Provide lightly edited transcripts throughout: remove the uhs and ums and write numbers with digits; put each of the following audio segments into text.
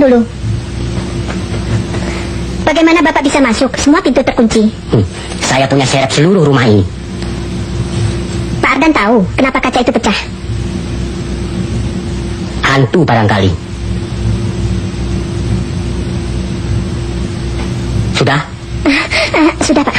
dulu. Bagaimana Bapak bisa masuk? Semua pintu terkunci. Saya punya serep seluruh rumah ini. Pak Ardan tahu kenapa kaca itu pecah? Hantu barangkali. Sudah? Sudah, Pak.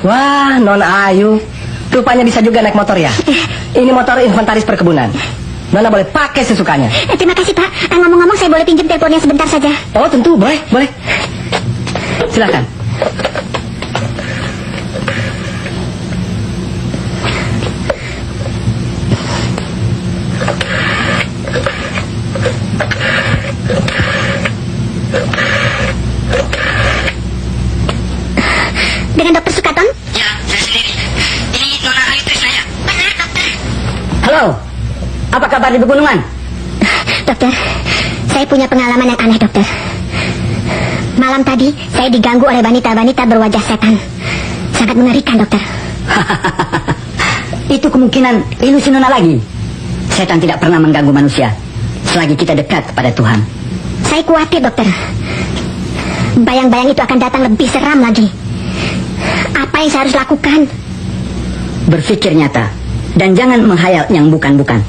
Wah, Nona Ayu, rupanya bisa juga naik motor ya. Ini motor inventaris perkebunan. Nona boleh pakai sesukanya. Terima kasih, Pak. Ngomong-ngomong, saya boleh pinjam teleponnya sebentar saja? Oh, tentu, boleh, boleh. Silakan. Dengan Dokter Sukaton? Ya, saya sendiri. Ini Nona Ayu istri saya. Benar, Dokter. Halo, apa kabar di pegunungan? Dokter, saya punya pengalaman yang aneh, Dokter. Malam tadi, saya diganggu oleh wanita-wanita berwajah setan. Sangat mengerikan, Dokter. Itu kemungkinan ilusi Nona lagi. Setan tidak pernah mengganggu manusia selagi kita dekat kepada Tuhan. Saya khawatir, Dokter. Bayang-bayang itu akan datang lebih seram lagi. Apa yang saya harus lakukan? Berpikir nyata dan jangan menghayal yang bukan-bukan.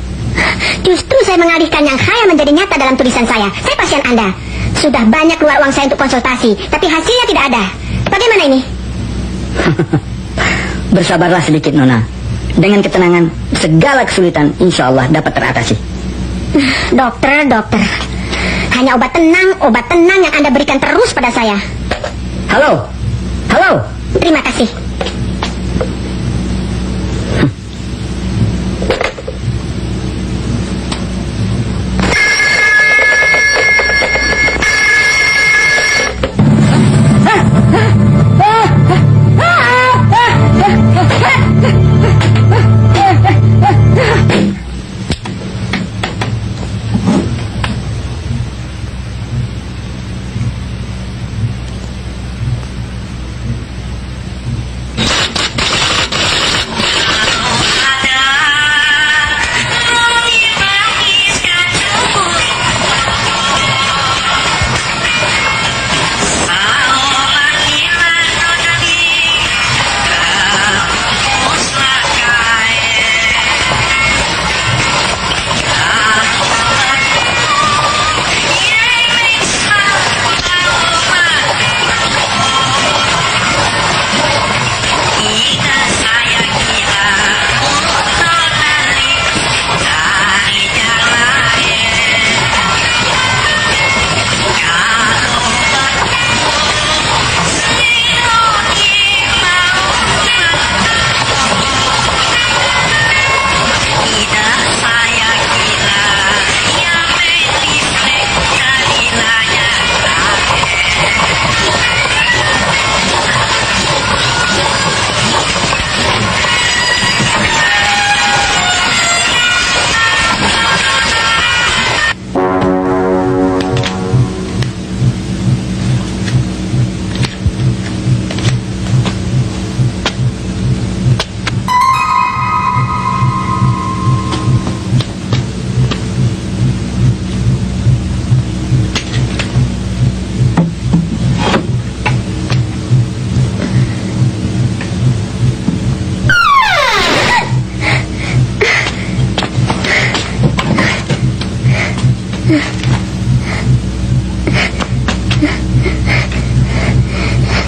Justru saya mengalihkan yang khayal menjadi nyata dalam tulisan saya. Saya pasien Anda. Sudah banyak keluar uang saya untuk konsultasi, tapi hasilnya tidak ada. Bagaimana ini? Bersabarlah sedikit, Nona. Dengan ketenangan, segala kesulitan insya Allah dapat teratasi. Dokter. Hanya obat tenang yang Anda berikan terus pada saya. Halo. Terima kasih.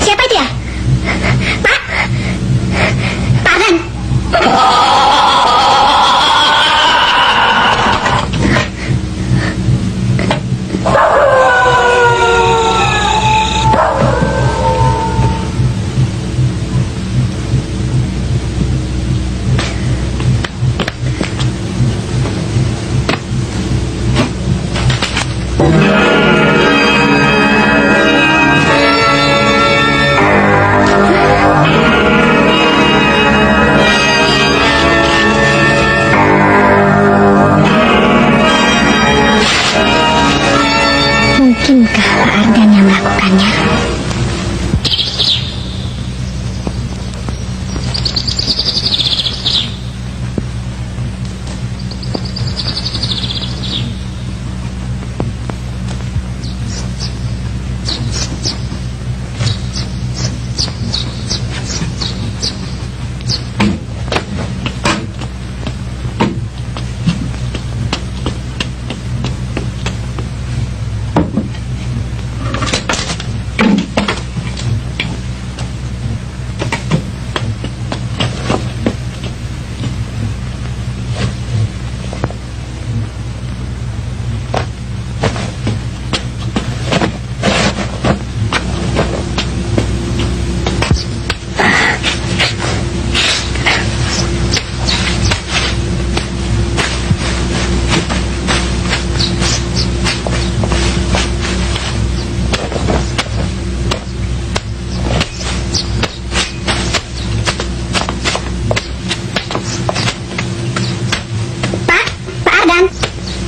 Siapa itu ya? Pak? Pak Ardan? Mungkinkah Pak Ardan yang melakukannya?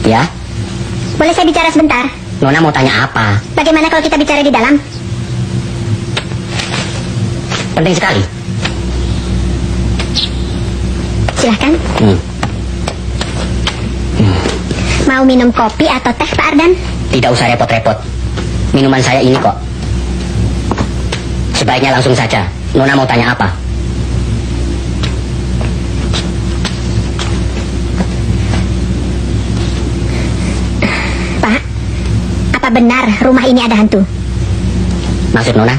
Ya, Boleh saya bicara sebentar? Nona mau tanya apa? Bagaimana kalau kita bicara di dalam? Penting sekali. Silahkan. Mau minum kopi atau teh, Pak Ardan? Tidak usah repot-repot. Minuman saya ini kok. Sebaiknya langsung saja. Nona mau tanya apa? Pak, apa benar rumah ini ada hantu? Maksud Nona?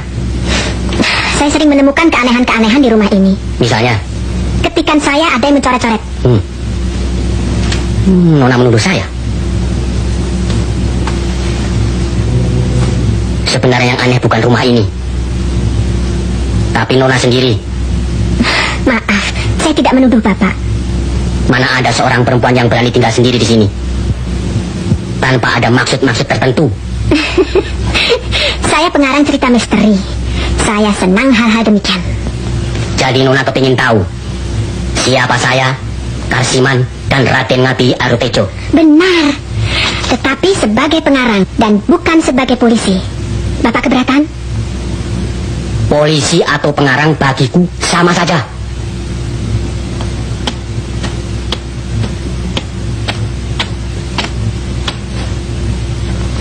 Saya sering menemukan keanehan-keanehan di rumah ini. Misalnya? Ketikan saya ada yang mencoret-coret. Nona menuduh saya. Sebenarnya yang aneh bukan rumah ini, tapi Nona sendiri. Maaf, saya tidak menuduh Bapak. Mana ada seorang perempuan yang berani tinggal sendiri di sini tanpa ada maksud-maksud tertentu. Saya pengarang cerita misteri. Saya senang hal-hal demikian. Jadi Nona kepingin tahu siapa saya, Karsiman, dan Raden Ngati Arutejo. Benar. Tetapi sebagai pengarang dan bukan sebagai polisi. Bapak keberatan? Polisi atau pengarang bagiku sama saja.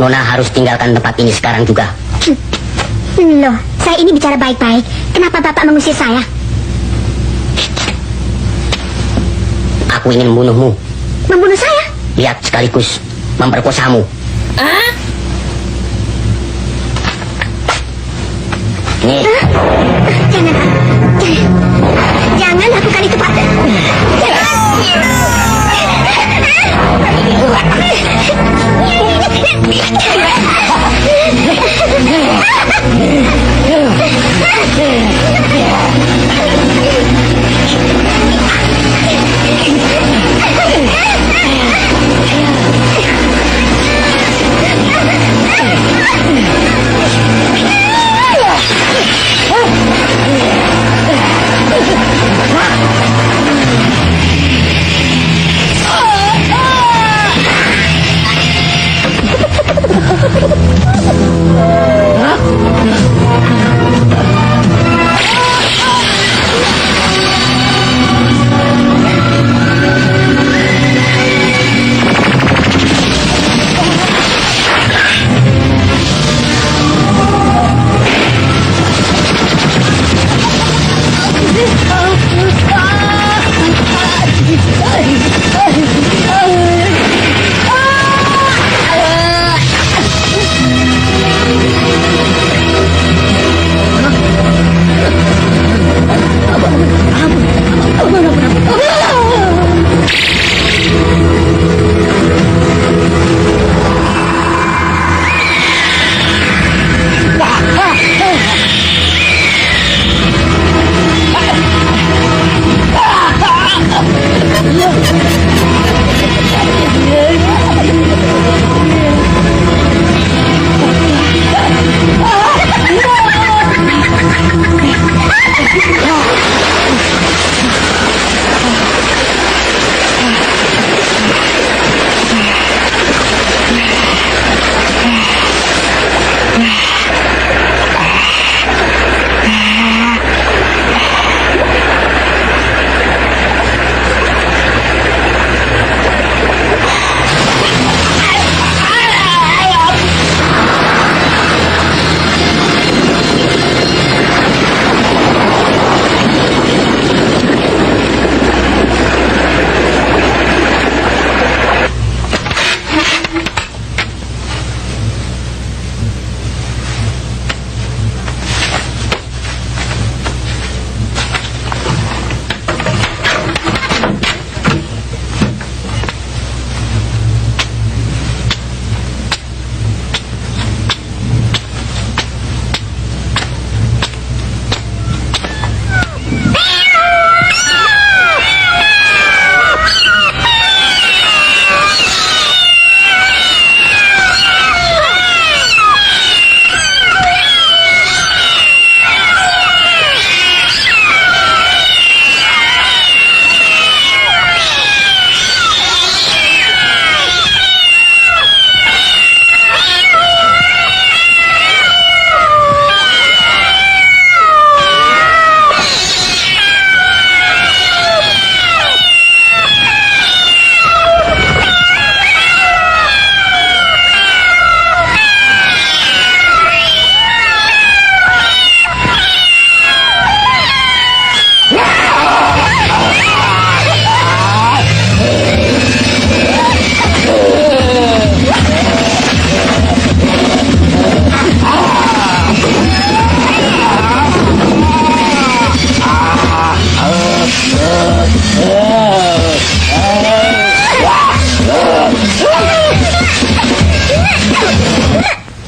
Nona harus tinggalkan tempat ini sekarang juga. Loh, saya ini bicara baik-baik. Kenapa Bapak mengusir saya? Aku ingin membunuhmu. Membunuh saya? Lihat sekaligus memperkosamu. Nih. Jangan, Pak. Jangan lakukan itu, Pak.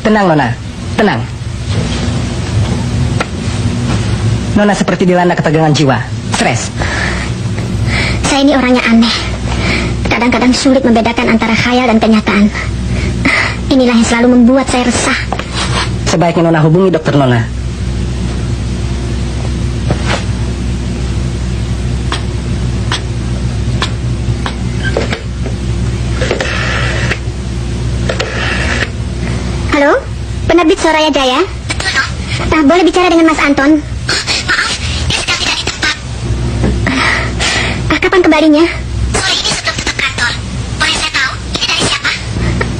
Tenang, Nona. Tenang. Nona seperti dilanda ketegangan jiwa. Stres. Saya ini orangnya aneh. Kadang-kadang sulit membedakan antara khayal dan kenyataan. Inilah yang selalu membuat saya resah. Sebaiknya Nona hubungi dokter Nona. Halo, penerbit Soraya Jaya. Boleh bicara dengan Mas Anton? Maaf, dia sedang tidak di tempat. Kapan kembalinya? Sore ini sebelum tutup kantor. Boleh saya tahu, ini dari siapa?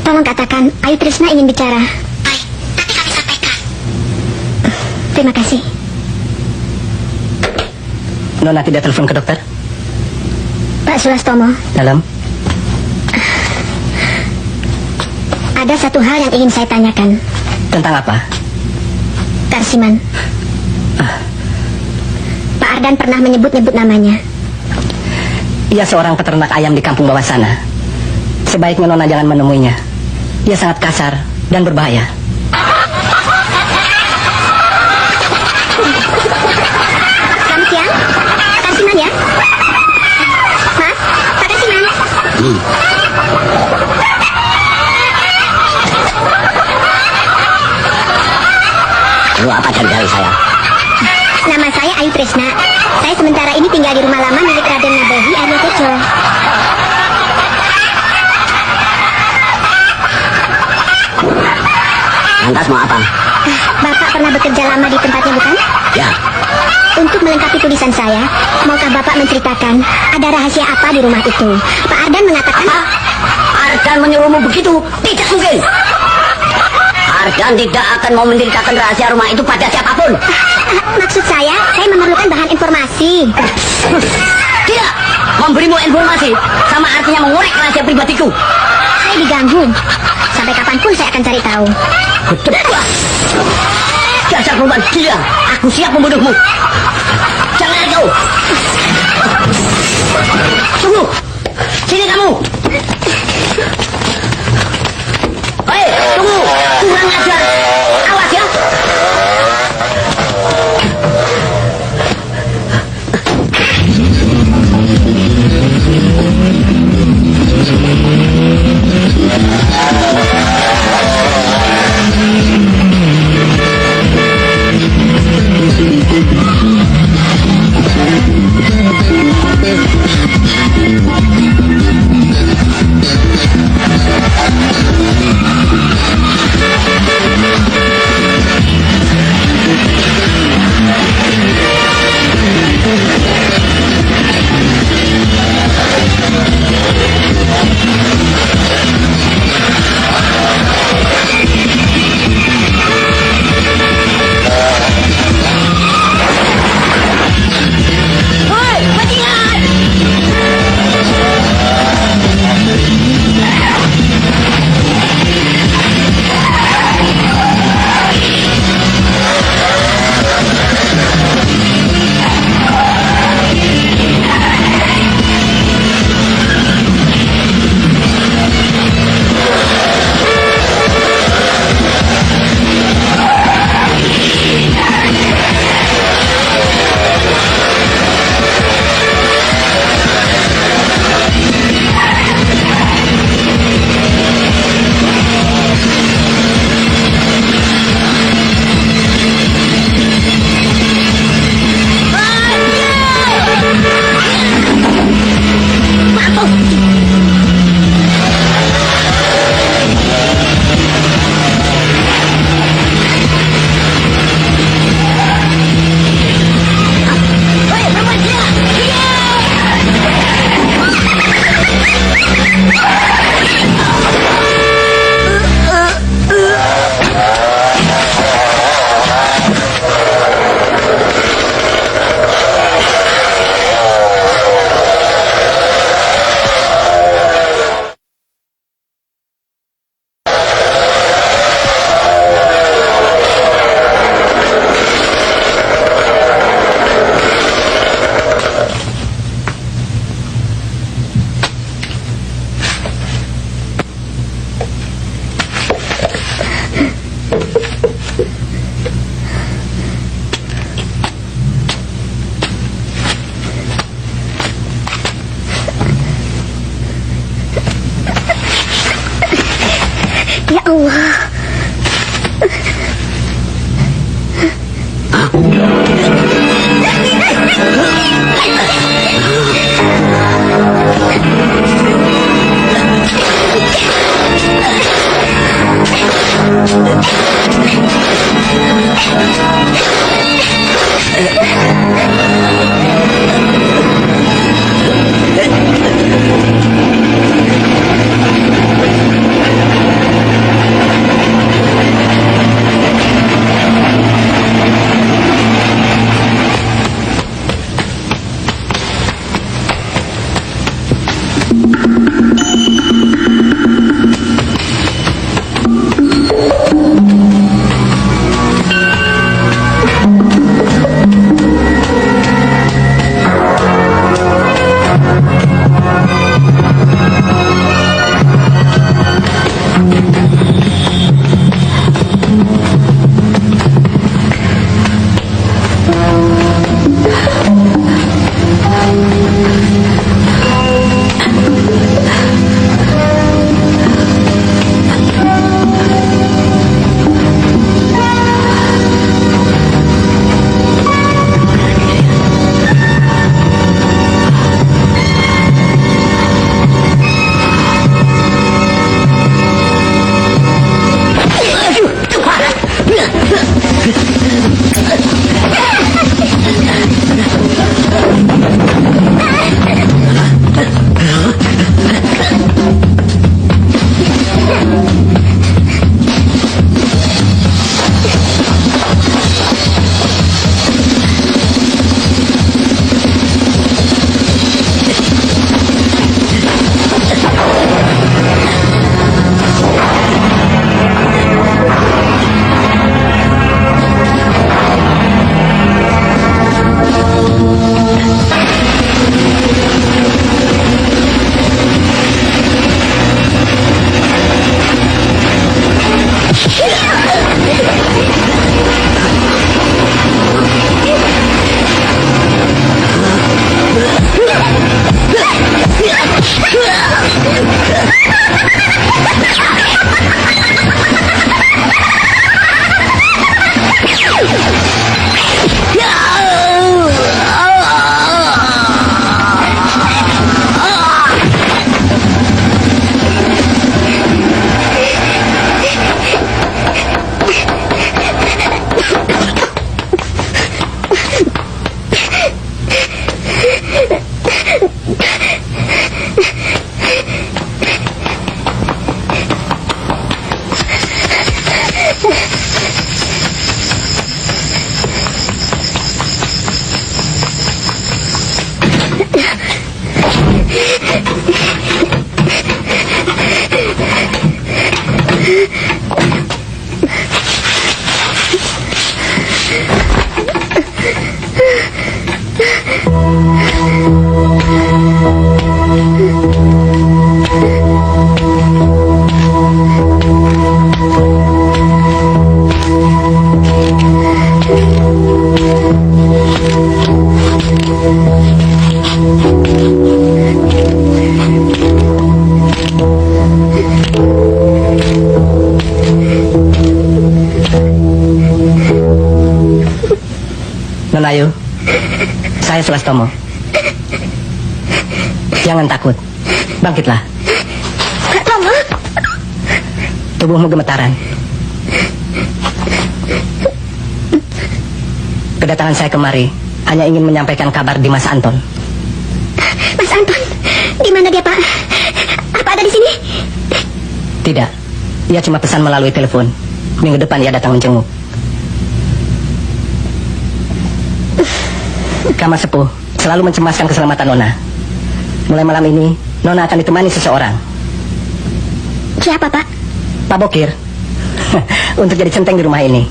Tolong katakan, Ayu Trisna ingin bicara. Baik, nanti kami sampaikan. Terima kasih. Nona tidak telepon ke dokter? Pak Sulastomo, Dalam? ada satu hal yang ingin saya tanyakan. Tentang apa? Karsiman. Pak Ardan pernah menyebut-nyebut namanya. Ia seorang peternak ayam di kampung bawah sana. Sebaiknya Nona jangan menemuinya. Ia sangat kasar dan berbahaya. Selamat siang, Karsiman ya? Mas, Pak Karsiman. Lu apa dari saya? Nama saya Ayu Trisna. Saya sementara ini tinggal di rumah lama milik Raden Nabahi Arya Tejo. Lantas mau apa? Bapak pernah bekerja lama di tempatnya, bukan? Ya, Untuk melengkapi tulisan saya, maukah Bapak menceritakan ada rahasia apa di rumah itu? Pak Ardan mengatakan... Ardan menyuruhmu begitu? Tidak mungkin. Ardan tidak akan mau menceritakan rahasia rumah itu pada siapapun. Maksud saya memerlukan bahan informasi. Tidak, memberimu informasi sama artinya mengorek rahasia pribadiku. Saya diganggu. Sampai kapanpun saya akan cari tahu. Cepat. Dasar perempuan gila, aku siap membunuhmu. Jangan lari kau. Tunggu, sini kamu. Hei, tunggu, kurang ajar. Awas ya. Ya Allah. Nona Ayu, saya Sulastomo. Jangan takut, bangkitlah. Tomo, Tubuhmu gemetaran. Kedatangan saya kemari hanya ingin menyampaikan kabar di Mas Anton. Mas Anton, di mana dia, Pak? Apa ada di sini? Tidak, ia cuma pesan melalui telepon. Minggu depan ia datang menjenguk. Kamar sepuh selalu mencemaskan keselamatan Nona. Mulai malam ini, Nona akan ditemani seseorang. Siapa, Pak? Pak Bokir. Untuk jadi centeng di rumah ini.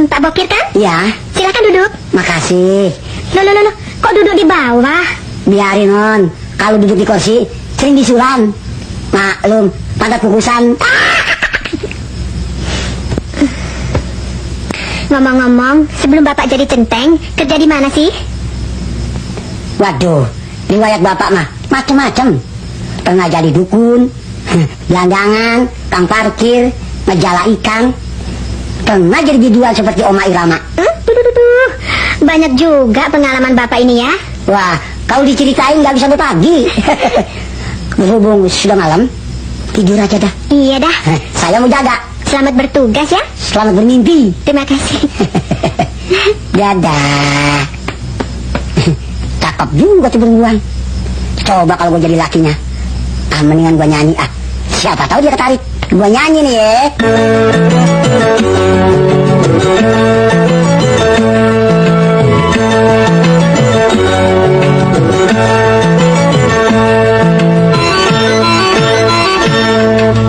Pak Bokir kan? Ya, Silakan duduk. makasih. Loh, kok duduk di bawah? Biarin, Non. Kalau duduk di kursi, sering disulam. Maklum, pada kukusan. Ngomong-ngomong, sebelum Bapak jadi centeng, kerja di mana sih? Waduh, riwayat bapak mah macem-macem. Pernah jadi dukun, Gelandangan, kang parkir, ngejala ikan. Tengah jadi dijual seperti Oma Irama. Banyak juga pengalaman Bapak ini ya. Wah, kalau diceritain nggak bisa berbagi. Berhubung sudah malam, tidur aja dah. Iya dah. Saya mau jaga. Selamat bertugas ya. Selamat bermimpi. Terima kasih. Dadah. Cakep juga tuh perempuan. Coba kalau gue jadi lakinya. Mendingan gue nyanyi ah. Siapa tahu dia ketarik. Gue nyanyi nih ya.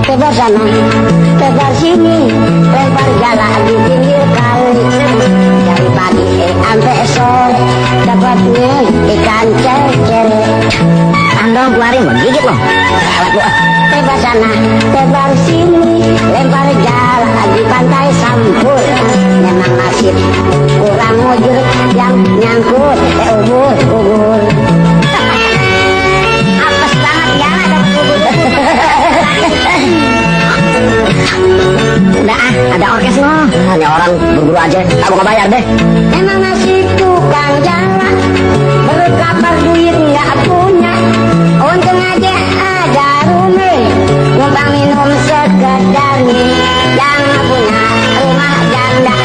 Tebar sana, tebar sini, lempar jala di pinggir kali. Dari pagi sampai sore, dapatnya ikan cecere. Andong keluarin lo, gigit lo. Tebar sana, tebar sini, lempar jala di pantai Sampur. Memang nasib kurang mujur yang nyangkut, ubur. Apes banget ya, ada ubur. Udah ada orkes lo. Hanya orang berburu aja, tak mau bayar deh. Emang nasib tukang jalan, berkabar duit nggak punya. Untung aja ada rumah, numpang minum sekedarnya. Yang punya rumah janda,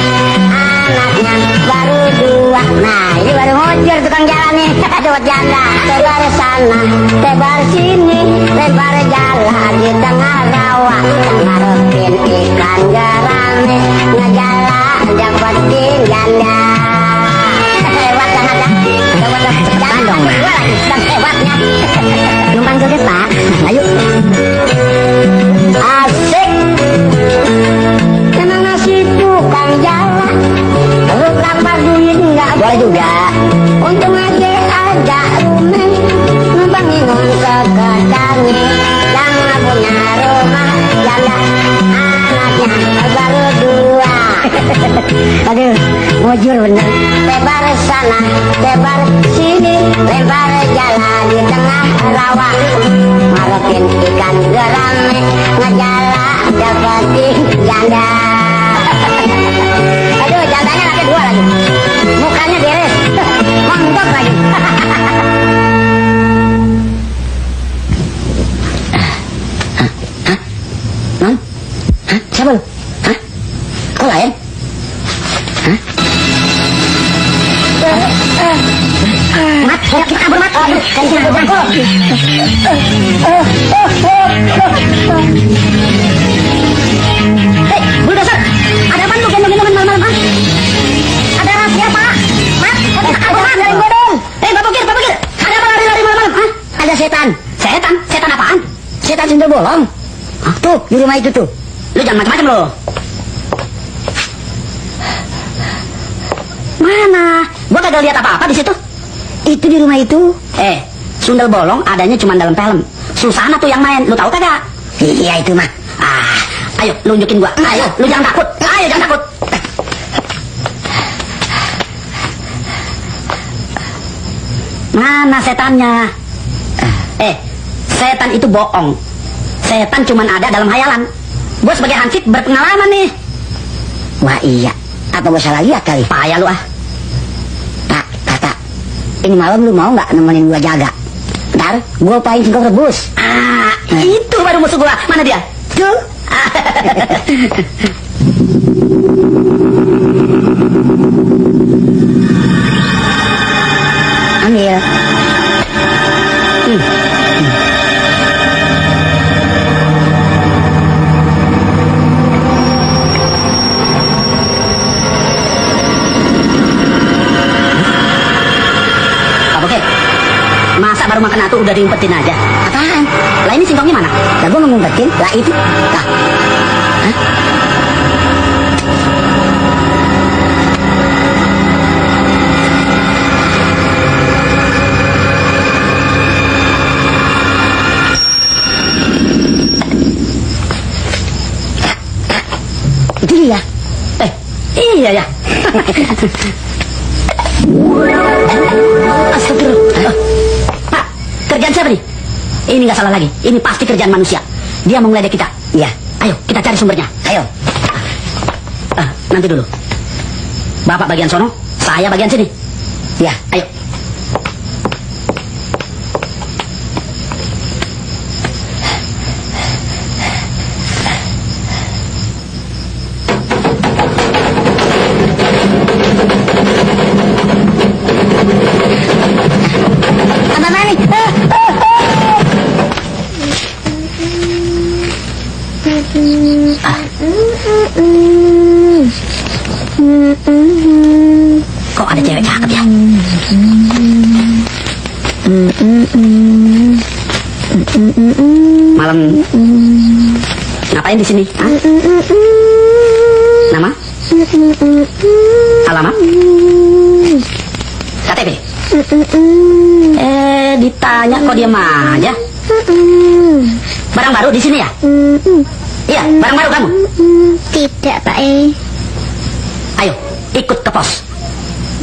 anaknya baru 2. Nah ini baru ngojur tukang jalan nih. Dapat janda. Tebar sana, tebar sini, lempar jala di tengah rawa. Ngarepin ikan garame, ngejala dapetin janda. Hebat banget ya. Dapat janda dong. Gue lagi sedang hebatnya. Numpang joget Pak. Ayo. Asik. Emang nasib tukang jala, berapa duit nggak boleh juga. Untung aja ada rumah, numpang minum sekedarnya. Yang punya rumah janda, anaknya baru 2. Aduh, mujur bener. Tebar sana, tebar sini, lempar jala di tengah rawa. Ngarepin ikan gerame, ngejala dapetin janda. Aduh, jandanya lagi 2 lagi. Mukanya beres, montok lagi. Non? Hah? Siapa lu? Hah? Kok lain? Hah? Mat, kita kabur Mat. Kan kita berjangkau. Hei, bulldozer, ada apa lu gendong-gendongan malam-malam? Ah? Ada rahasia Pak? Mat, kita kabur Mat, dari gua dong. Hei, Pak Bukir. Ada apa lari-lari malam-malam? Ah? Ada setan. Setan? Setan apaan? Setan sundel bolong. Ah, tuh, di rumah itu tuh. Lu jangan macam-macam lo. Mana? Gua kagak lihat apa-apa di situ. Itu di rumah itu. Sundel bolong adanya cuma dalam film. Susana tuh yang main, lu tahu kagak? Iya itu mah. Ayo, lu unjukin gua. Ayo, lu jangan takut. Ayo, jangan takut. Mana setannya? Setan itu bohong. Setan cuma ada dalam hayalan. Gua sebagai hansip berpengalaman nih. Wah iya. Apa gua salah lihat kali? Payah lu ah. Kata. Ini malam lu mau nggak nemenin gua jaga? Ntar gua paling singkong rebus. Itu baru musuh gua. Mana dia? Tuh. Ambil. Masa baru makan atuh udah diumpetin aja? Apaan? Lah ini singkongnya mana? Lah gua mau ngumpetin. Lah itu. Lah. Hah? Itu dia. Iya ya. Astagfirullah. Pak, kerjaan siapa nih? Ini nggak salah lagi. Ini pasti kerjaan manusia. dia mau ngeledek kita. Iya. Ayo, kita cari sumbernya. Ayo. Nanti dulu. Bapak bagian sono, saya bagian sini. Iya. Ayo. Abang Mani. Kok ada cewek cakep ya? Malam ngapain di sini? Hah? Nama? Alamat? KTP? Ditanya kok diam aja. Barang baru di sini ya? Iya, barang baru kamu. Tidak, Pak Ayo, ikut ke pos.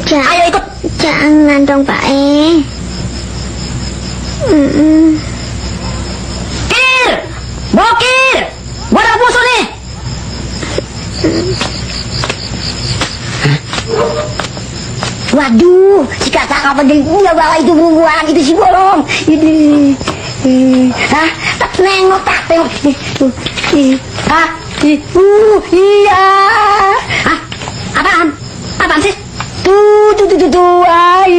Ayo ikut. Jangan dong, Pak Kir! Bokir! Gua ada musuh nih! Waduh, si kakak apa dia bawa itu buang itu si bolong. Ini. Hah? Tak nengok, tak tengok. Hah? Iya. Hah? Apaan? Apaan sih? Tuh. Ai.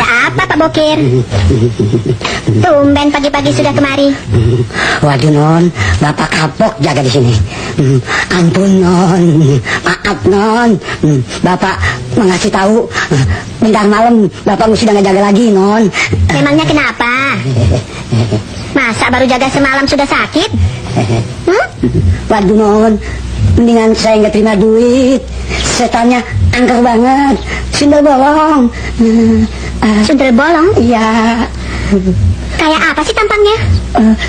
Apa Pak Bokir? Tumben pagi-pagi sudah kemari. Waduh non, bapak kapok jaga di sini. Ampun non, maaf non. Bapak mengasih tahu. Bentar malam bapak mesti udah ngejaga lagi non. Memangnya kenapa? Masa baru jaga semalam sudah sakit? Waduh non, mendingan saya nggak terima duit. Setannya angker banget, sundel bolong. Sundel bolong? Iya. Kayak apa sih tampangnya?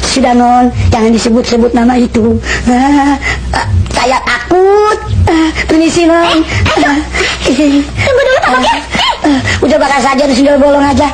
Sudah non, jangan disebut-sebut nama itu. Saya takut. Permisi non. Tunggu dulu Pak Bokir. Udah bakal saja sundel bolong aja.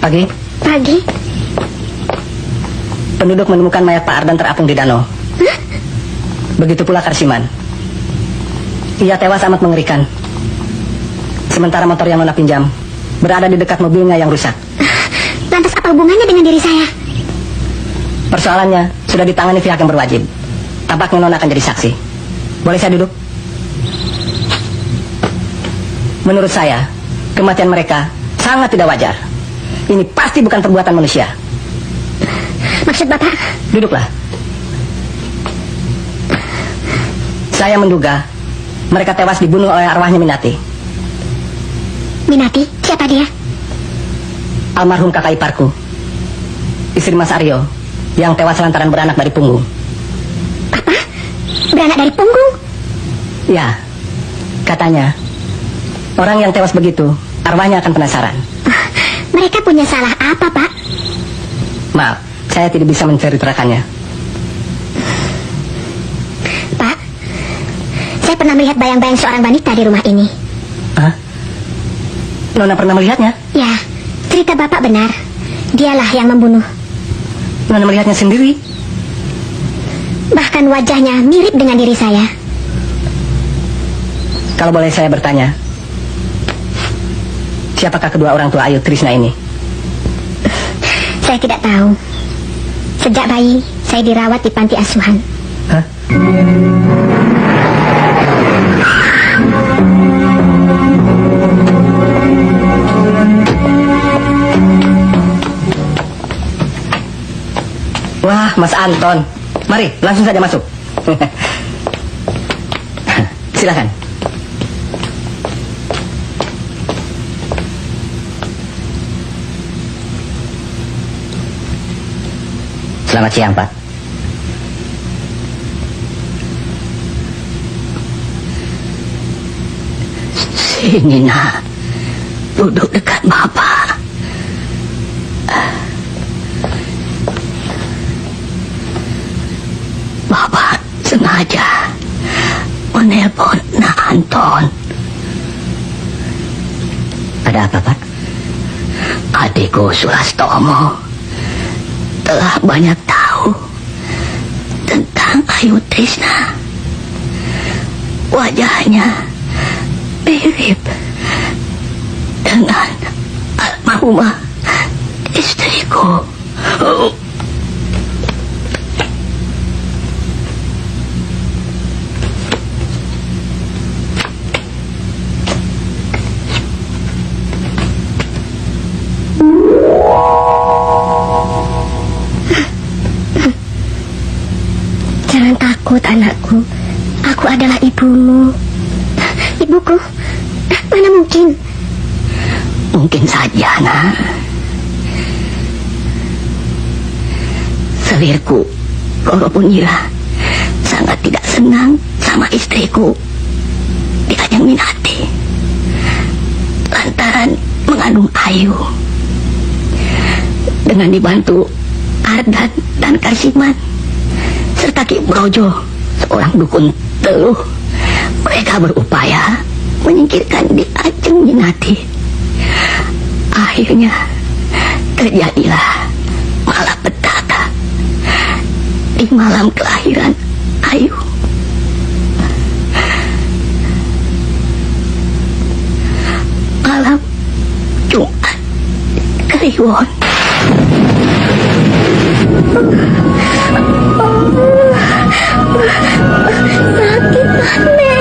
Pagi. Pagi? Penduduk menemukan mayat Pak Ardan terapung di danau. Begitu pula Karsiman. Ia tewas amat mengerikan. Sementara motor yang Nona pinjam berada di dekat mobilnya yang rusak. Lantas apa hubungannya dengan diri saya? Persoalannya sudah ditangani pihak yang berwajib. Tampaknya Nona akan jadi saksi. Boleh saya duduk? Menurut saya, kematian mereka sangat tidak wajar. Ini pasti bukan perbuatan manusia. Maksud Bapak? Duduklah. Saya menduga mereka tewas dibunuh oleh arwahnya Minati. Minati? Siapa dia? Almarhum kakak iparku, istri Mas Aryo, yang tewas lantaran beranak dari punggung. Apa? Beranak dari punggung? Ya, katanya orang yang tewas begitu arwahnya akan penasaran. Mereka punya salah apa, Pak? Maaf, saya tidak bisa menceritakannya. Pak, saya pernah melihat bayang-bayang seorang wanita di rumah ini. Hah? Nona pernah melihatnya? Ya, cerita Bapak benar. Dialah yang membunuh. Nona melihatnya sendiri. Bahkan wajahnya mirip dengan diri saya. Kalau boleh saya bertanya, siapakah kedua orang tua Ayu Trisna ini? Saya tidak tahu. Sejak bayi, saya dirawat di panti asuhan. Hah? Wah, Mas Anton. Mari, langsung saja masuk. Silakan. Selamat siang, Pak. Sini nak, duduk dekat Bapak. Bapak sengaja menelpon Nak Anton. Ada apa, Pak? Adikku Sulastomo telah banyak tahu tentang Ayu Trisna. Wajahnya mirip dengan almarhumah istriku. Jangan takut, anakku. Aku adalah ibumu. Ibuku? Mana mungkin? Mungkin saja, nak. Selirku, Roro Punira, sangat tidak senang sama istriku di Kanjeng Minati lantaran mengandung Ayu. Dengan dibantu Ardan dan Karsiman serta Ki Brojo, seorang dukun teluh, mereka berupaya menyingkirkan di Kanjeng Minati. Akhirnya terjadilah malapetaka di malam kelahiran Ayu. Malam Jumat Kliwon. Sakit, Nek.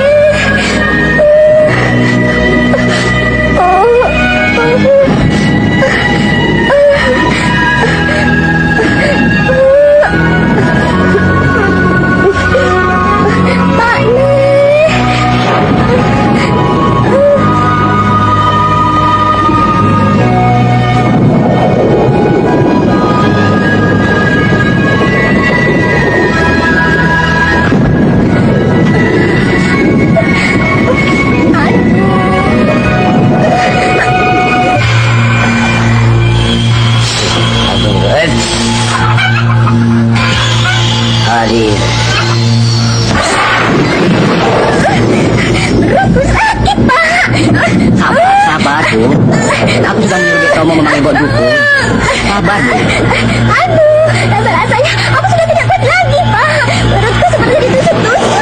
Hadir. Perutku sakit, Pak. Sabar, sabar, Bu. Aku sudah menyuruh kamu memanggil Mbok Dukun. Sabar, Bu. Aduh, rasa-rasanya aku sudah tidak kuat lagi, Pak. Perutku seperti ditusuk-tusuk.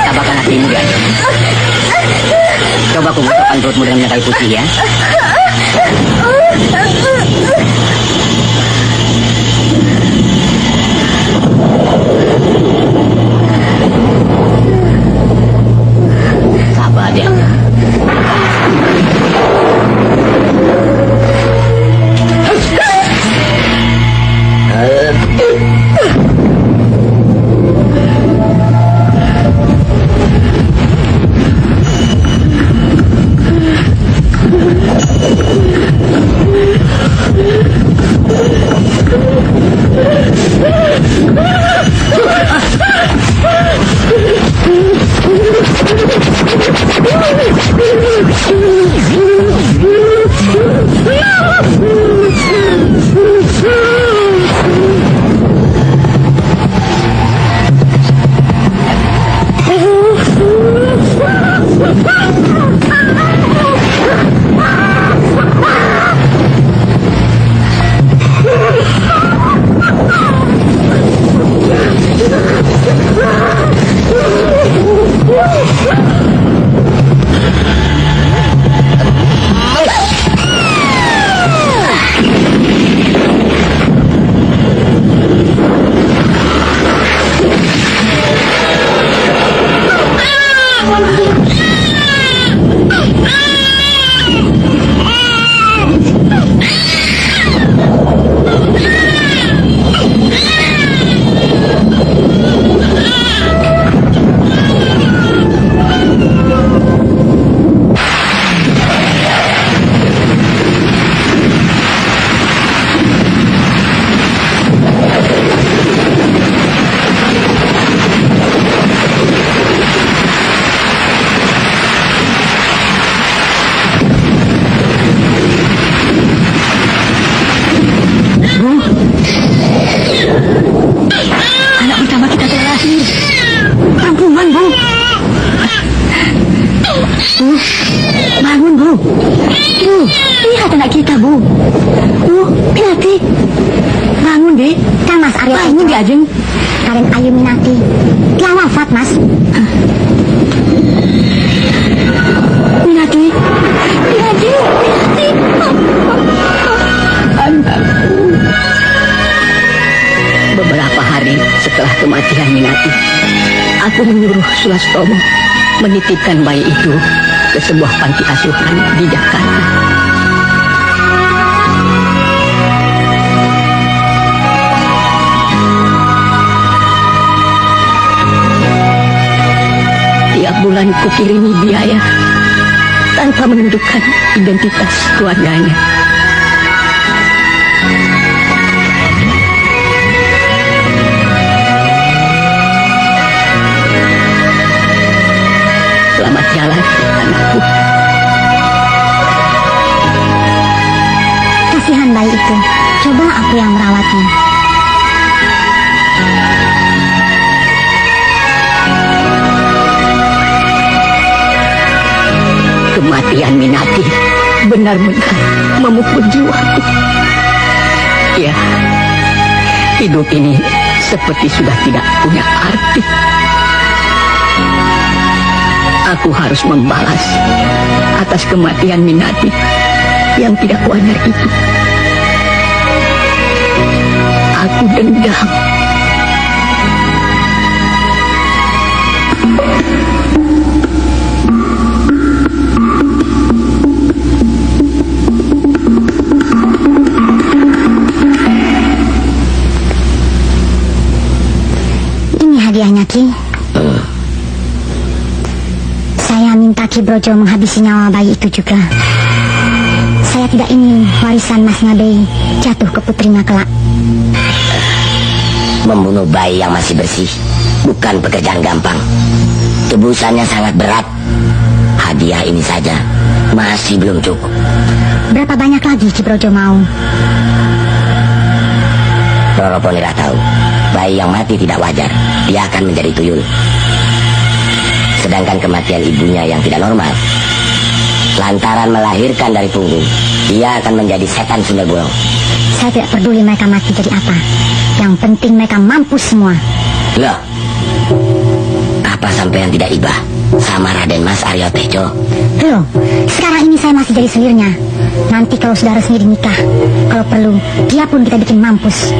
Tabahkan hatimu, ya. Coba aku gosokkan perutmu dengan minyak kayu putih, ya. Kita, Bu. Minati. Bangun, deh. Kang Mas Aryo Bangun, Tejo. Deh, Ajeng. Karen Ayu Minati. Telah wafat, Mas. Minati. Minati. Anakku. Beberapa hari setelah kematian Minati, aku menyuruh Sulastomo menitipkan bayi itu ke sebuah panti asuhan di Jakarta. Tiap bulan kukirimi biaya tanpa menunjukkan identitas keluarganya. Selamat jalan, anakku. Kasihan bayi itu. Coba aku yang merawatnya. Kematian Minati benar-benar memukul jiwaku. Ya, hidup ini seperti sudah tidak punya arti. Aku harus membalas atas kematian Minati yang tidak wajar itu. Aku dendam. Ini hadiahnya, Ki. Saya minta Ki Brojo menghabisi nyawa bayi itu juga. Saya tidak ingin warisan Mas Ngabei jatuh ke putrinya kelak. Membunuh bayi yang masih bersih bukan pekerjaan gampang. Tebusannya sangat berat. Hadiah ini saja masih belum cukup. Berapa banyak lagi Ki Brojo mau? Roro Ponira tahu bayi yang mati tidak wajar. Dia akan menjadi tuyul. Sedangkan kematian ibunya yang tidak normal, lantaran melahirkan dari punggung, dia akan menjadi setan Sunda Bolong. Saya tidak peduli mereka mati jadi apa. Yang penting mereka mampus semua. Loh, apa sampai yang tidak iba sama Raden Mas Aryo Tejo? Loh, sekarang ini saya masih jadi selirnya. Nanti kalau sudah resmi dinikah, kalau perlu, dia pun kita bikin mampus.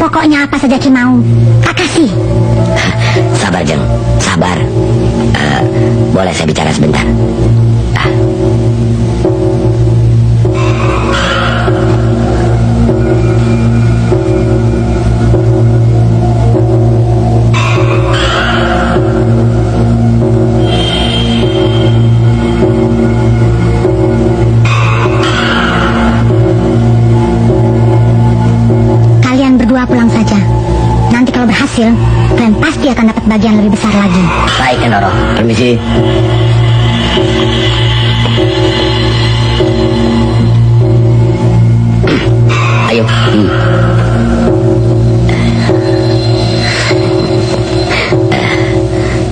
Pokoknya apa saja Ki mau, tak kasih. Sabar, Jeng, sabar. Boleh saya bicara sebentar? Kalian berdua pulang saja. Nanti kalau berhasil, kalian pasti akan dapat bagian lebih besar lagi. Baik, Noro. Permisi. Ayo.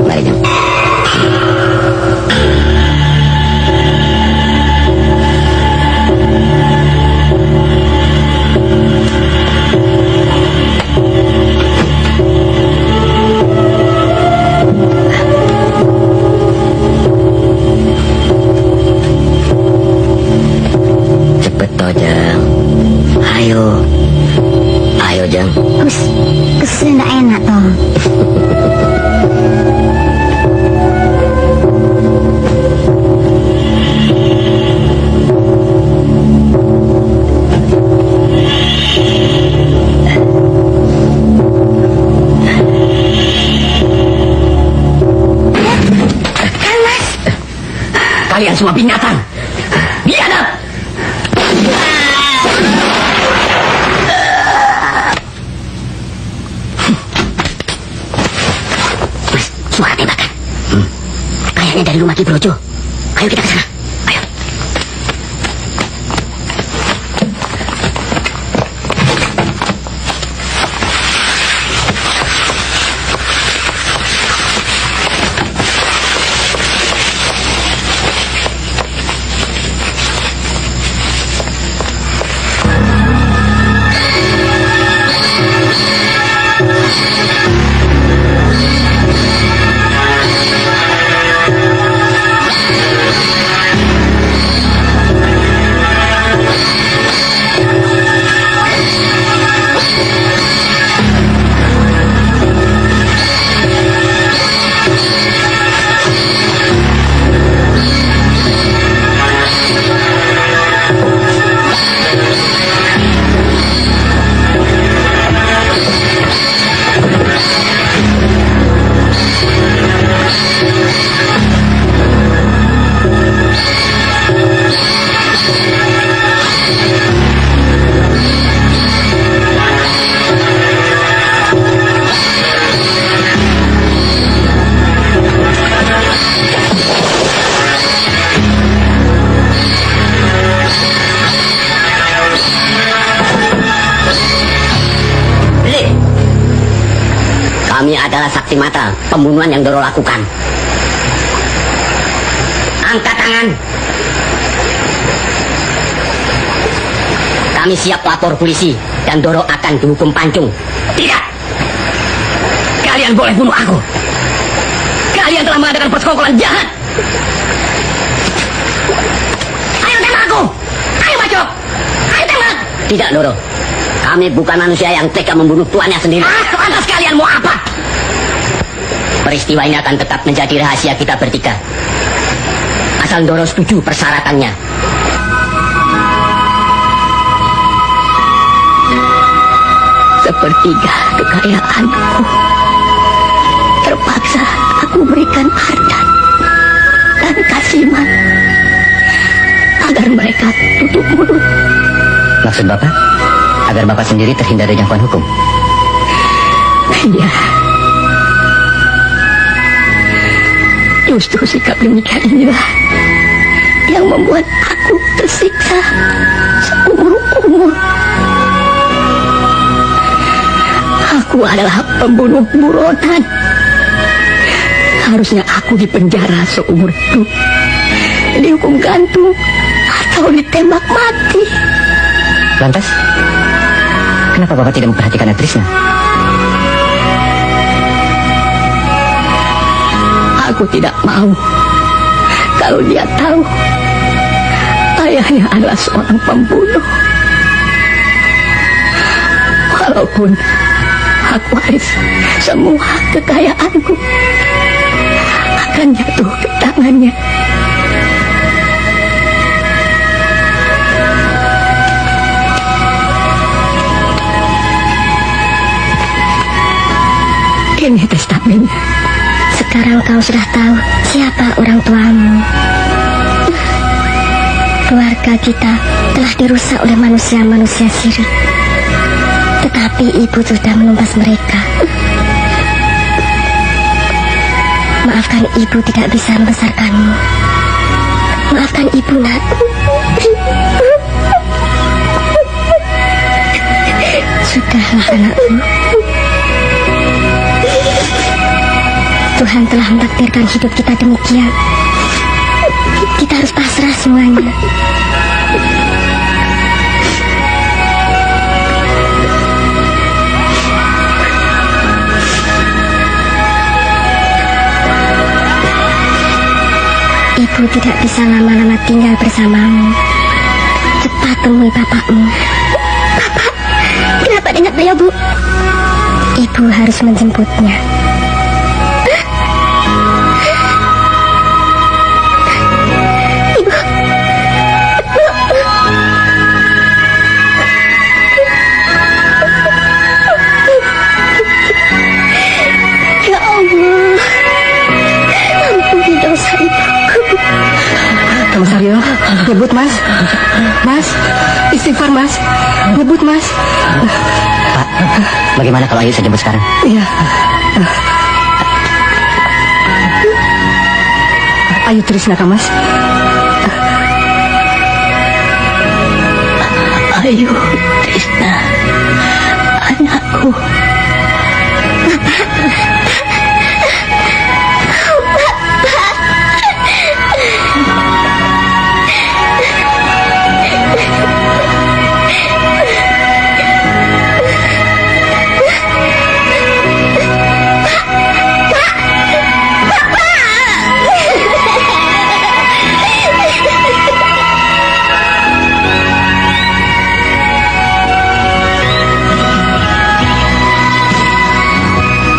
Mari, Jeng. Cepet toh, Jeng. Ayo. Ayo, Jeng. Kesel nggak enak toh. Kang Mas, Kalian semua binatang. Biadab. Mas, suara tembakan. Kayaknya dari rumah Ki Brojo. Ayo kita ke sana. Ayo. Kami adalah saksi mata pembunuhan yang Doro lakukan. Angkat tangan. Kami siap lapor polisi dan Doro akan dihukum pancung. Tidak. Kalian boleh bunuh aku. Kalian telah mengadakan persekongkolan jahat. Ayo tembak aku. Ayo Bacok. Ayo tembak. Tidak, Doro. Kami bukan manusia yang tega membunuh tuannya sendiri. Lantas kalian mau apa? Peristiwa ini akan tetap menjadi rahasia kita bertiga. Asal Doro setuju persyaratannya. Sepertiga kekayaanku terpaksa aku berikan Ardan dan Kasiman agar mereka tutup mulut. Maksud Bapak? Agar Bapak sendiri terhindar dari jangkauan hukum? Iya. Justru sikap demikian inilah yang membuat aku tersiksa seumur-umur. Aku adalah pembunuh buronan. Harusnya aku dipenjara seumur hidup, dihukum gantung atau ditembak mati. Lantas, kenapa Bapak tidak memperhatikan Trisna? Aku tidak mau kalau dia tahu ayahnya adalah seorang pembunuh. Walaupun aku waris semua kekayaanku akan jatuh ke tangannya. Ini testamennya. Sekarang kau sudah tahu siapa orang tuamu. Keluarga kita telah dirusak oleh manusia-manusia sirik. Tetapi ibu sudah menumpas mereka. Maafkan ibu tidak bisa membesarkanmu. Maafkan ibu, nak. Sudahlah, anakku. Tuhan telah mentakdirkan hidup kita demikian. Kita harus pasrah semuanya. Ibu tidak bisa lama-lama tinggal bersamamu. Cepat temui bapakmu. Bapak, kenapa dengan beliau, Bu? Ibu harus menjemputnya. Ya Allah, ampuni dosa ibuku. Mas Aryo, nyebut Mas. Mas, istighfar Mas. Nyebut Mas. Pak, bagaimana kalau Ayu saya jemput sekarang? Iya. Ayo Trisna kah Mas? Ayo Trisna, anakku.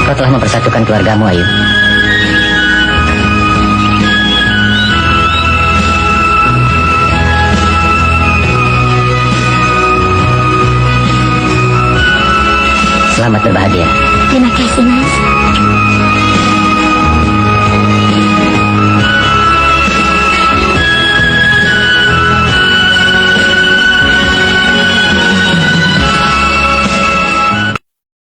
Kau telah mempersatukan keluargamu, Ayu. Selamat berbahagia. Terima kasih, Mas.